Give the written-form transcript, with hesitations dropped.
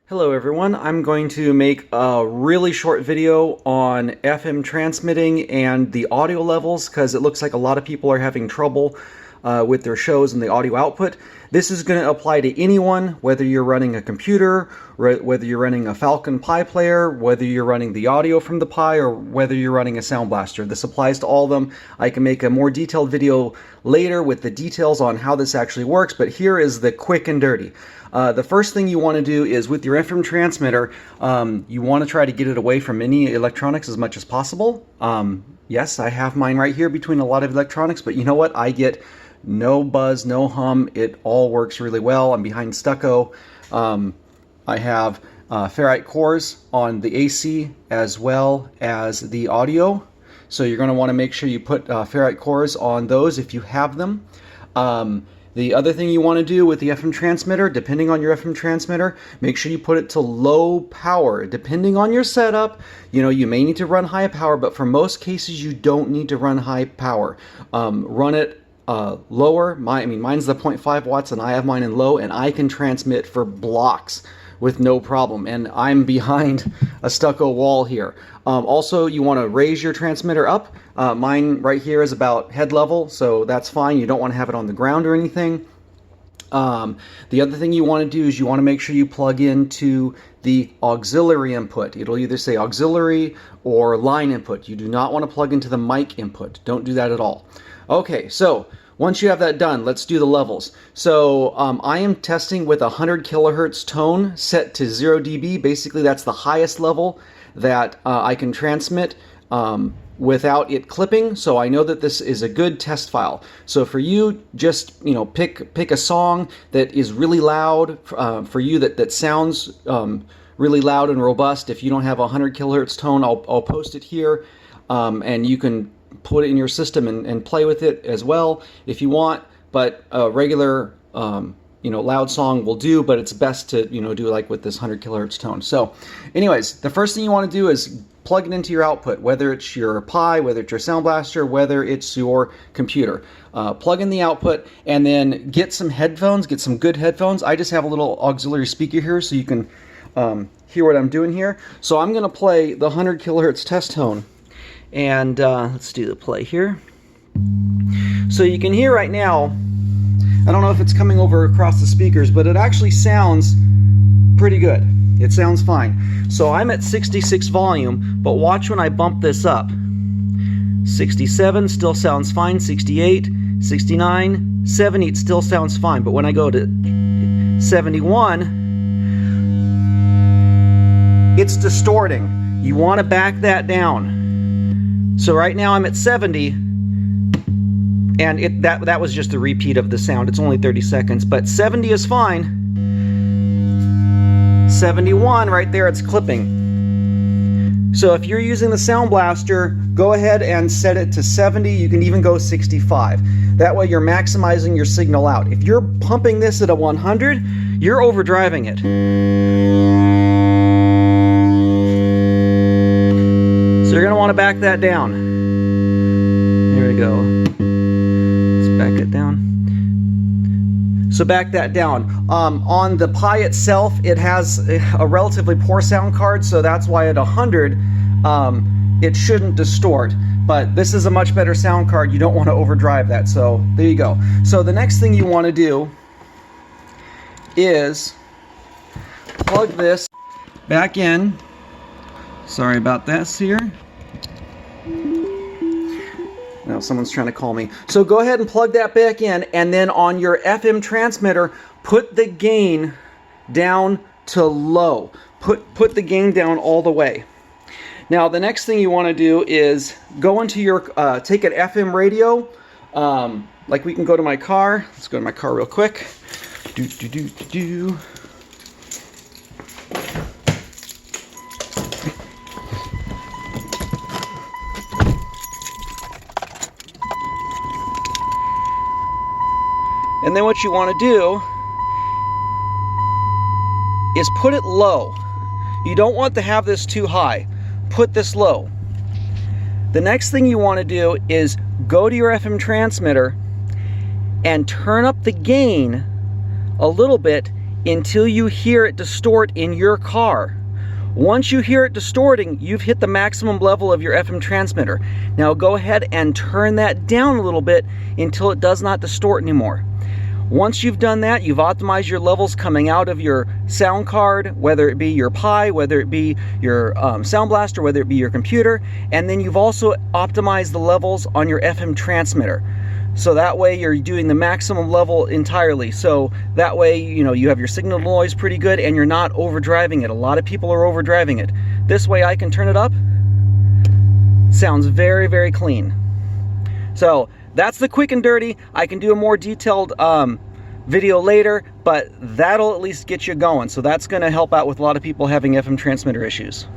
Hello everyone, I'm going to make a really short video on FM transmitting and the audio levels because it looks like a lot of people are having trouble with their shows and the audio output. This is going to apply to anyone, whether you're running a computer, whether you're running a Falcon Pi player, whether you're running the audio from the Pi, or whether you're running a Sound Blaster. This applies to all of them. I can make a more detailed video later with the details on how this actually works, but here is the quick and dirty. The first thing you want to do is with your FM transmitter, you want to try to get it away from any electronics as much as possible. Yes, I have mine right here between a lot of electronics, but you know what? I get no buzz, no hum. It all works really well. I'm behind stucco. I have ferrite cores on the AC as well as the audio. So you're going to want to make sure you put ferrite cores on those if you have them. The other thing you want to do with the FM transmitter, depending on your FM transmitter, make sure you put it to low power. Depending on your setup, you may need to run high power, but for most cases you don't need to run high power. Run it lower. Mine's the 0.5 watts and I have mine in low, and I can transmit for blocks with no problem, and I'm behind a stucco wall here. Also, you want to raise your transmitter up. Mine right here is about head level, so that's fine. You don't want to have it on the ground or anything. The other thing you want to do is you want to make sure you plug into the auxiliary input. It'll either say auxiliary or line input. You do not want to plug into the mic input. Don't do that at all. Okay, so once you have that done, let's do the levels. So I am testing with a 100 kilohertz tone set to 0 dB. Basically, that's the highest level that I can transmit without it clipping. So I know that this is a good test file. So for you, just pick a song that is really loud for you, that sounds really loud and robust. If you don't have a 100 kilohertz tone, I'll post it here, and you can put it in your system and play with it as well if you want, but a regular loud song will do, but it's best to do like with this 100 kilohertz tone. So anyways, the first thing you want to do is plug it into your output, whether it's your Pi, whether it's your Sound Blaster, whether it's your computer. Plug in the output and then get some headphones, get some good headphones. I just have a little auxiliary speaker here so you can hear what I'm doing here. So I'm going to play the 100 kilohertz test tone. And let's do the play here. So you can hear right now, I don't know if it's coming over across the speakers, but it actually sounds pretty good. It sounds fine. So I'm at 66 volume, but watch when I bump this up. 67 still sounds fine, 68, 69, 70, it still sounds fine, but when I go to 71, it's distorting. You want to back that down. So right now I'm at 70, and that was just a repeat of the sound. It's only 30 seconds, but 70 is fine. 71, right there, it's clipping. So if you're using the Sound Blaster, go ahead and set it to 70. You can even go 65. That way you're maximizing your signal out. If you're pumping this at a 100, you're overdriving it. So you're going to want to back that down. Here we go. Let's back it down. So back that down. On the Pi itself, it has a relatively poor sound card, so that's why at 100, it shouldn't distort. But this is a much better sound card. You don't want to overdrive that. So there you go. So the next thing you want to do is plug this back in. Sorry about that here. Now someone's trying to call me. So go ahead and plug that back in, and then on your FM transmitter, put the gain down to low. Put the gain down all the way. Now the next thing you want to do is go into your, take an FM radio, like we can go to my car. Let's go to my car real quick. And then what you want to do is put it low. You don't want to have this too high. Put this low. The next thing you want to do is go to your FM transmitter and turn up the gain a little bit until you hear it distort in your car. Once you hear it distorting, you've hit the maximum level of your FM transmitter. Now go ahead and turn that down a little bit until it does not distort anymore. Once you've done that, you've optimized your levels coming out of your sound card, whether it be your Pi, whether it be your Sound Blaster, whether it be your computer, and then you've also optimized the levels on your FM transmitter. So that way you're doing the maximum level entirely. So that way, you know, you have your signal noise pretty good and you're not overdriving it. A lot of people are overdriving it. This way I can turn it up. Sounds very, very clean. So that's the quick and dirty. I can do a more detailed video later, but that'll at least get you going. So that's going to help out with a lot of people having FM transmitter issues.